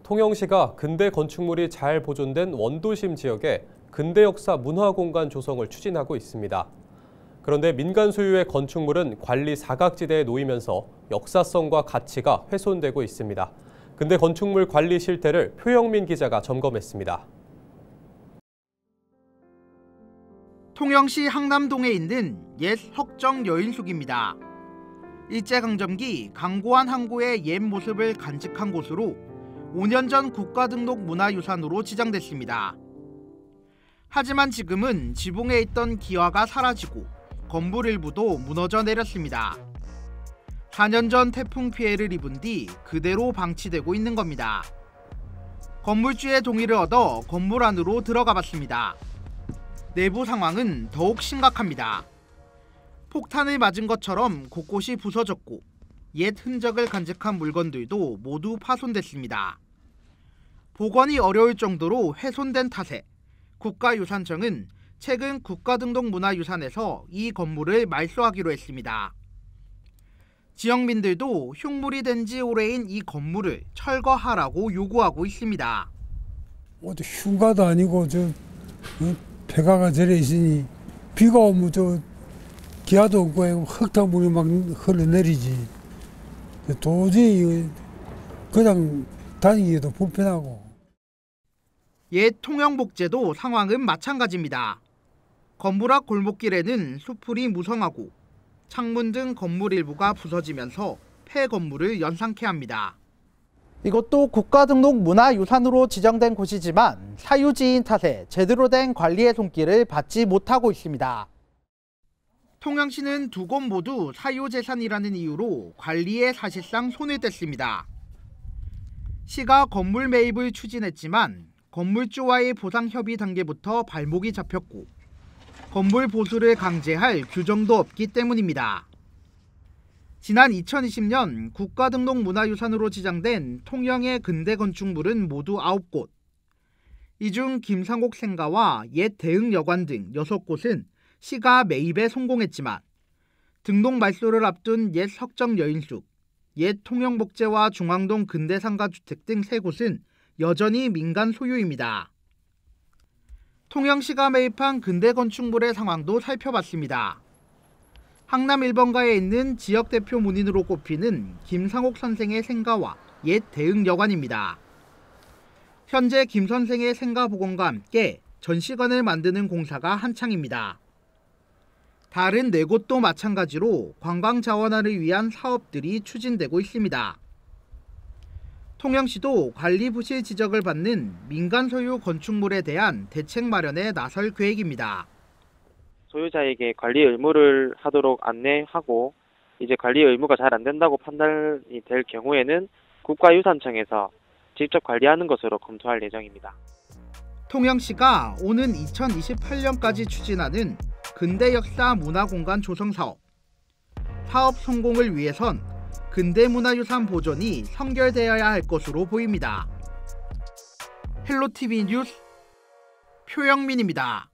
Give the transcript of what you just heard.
통영시가 근대 건축물이 잘 보존된 원도심 지역에 근대 역사 문화공간 조성을 추진하고 있습니다. 그런데 민간 소유의 건축물은 관리 사각지대에 놓이면서 역사성과 가치가 훼손되고 있습니다. 근대 건축물 관리 실태를 표영민 기자가 점검했습니다. 통영시 항남동에 있는 옛 석정 여인숙입니다. 일제강점기 강고한 항구의 옛 모습을 간직한 곳으로 5년 전 국가등록 문화유산으로 지정됐습니다. 하지만 지금은 지붕에 있던 기와가 사라지고 건물 일부도 무너져 내렸습니다. 4년 전 태풍 피해를 입은 뒤 그대로 방치되고 있는 겁니다. 건물주의 동의를 얻어 건물 안으로 들어가 봤습니다. 내부 상황은 더욱 심각합니다. 폭탄을 맞은 것처럼 곳곳이 부서졌고 옛 흔적을 간직한 물건들도 모두 파손됐습니다. 복원이 어려울 정도로 훼손된 탓에 국가유산청은 최근 국가등록문화유산에서 이 건물을 말소하기로 했습니다. 지역민들도 흉물이 된 지 오래인 이 건물을 철거하라고 요구하고 있습니다. 어디 휴가도 아니고 폐가가 저래 있으니 비가 오면 기아도 없고 흙탕물이 막 흘러내리지. 도저히 그냥 다니기도 불편하고. 옛 통영복제도 상황은 마찬가지입니다. 건물 앞 골목길에는 수풀이 무성하고 창문 등 건물 일부가 부서지면서 폐 건물을 연상케 합니다. 이것도 국가등록 문화유산으로 지정된 곳이지만 사유지인 탓에 제대로 된 관리의 손길을 받지 못하고 있습니다. 통영시는 두 곳 모두 사유재산이라는 이유로 관리에 사실상 손을 뗐습니다. 시가 건물 매입을 추진했지만 건물주와의 보상 협의 단계부터 발목이 잡혔고 건물 보수를 강제할 규정도 없기 때문입니다. 지난 2020년 국가등록 문화유산으로 지정된 통영의 근대 건축물은 모두 9곳. 이 중 김상옥 생가와 옛 대흥여관 등 6곳은 시가 매입에 성공했지만 등록 말소를 앞둔 옛 석정 여인숙, 옛 통영복제와 중앙동 근대상가주택 등 3곳은 여전히 민간 소유입니다. 통영시가 매입한 근대 건축물의 상황도 살펴봤습니다. 항남 1번가에 있는 지역 대표 문인으로 꼽히는 김상옥 선생의 생가와 옛 대흥여관입니다. 현재 김 선생의 생가 복원과 함께 전시관을 만드는 공사가 한창입니다. 다른 4곳도 마찬가지로 관광 자원화를 위한 사업들이 추진되고 있습니다. 통영시도 관리 부실 지적을 받는 민간 소유 건축물에 대한 대책 마련에 나설 계획입니다. 소유자에게 관리 의무를 하도록 안내하고 이제 관리 의무가 잘 안 된다고 판단이 될 경우에는 국가유산청에서 직접 관리하는 것으로 검토할 예정입니다. 통영시가 오는 2028년까지 추진하는 근대 역사 문화공간 조성 사업. 사업 성공을 위해선 근대문화유산 보존이 선결되어야 할 것으로 보입니다. 헬로티비 뉴스 표영민입니다.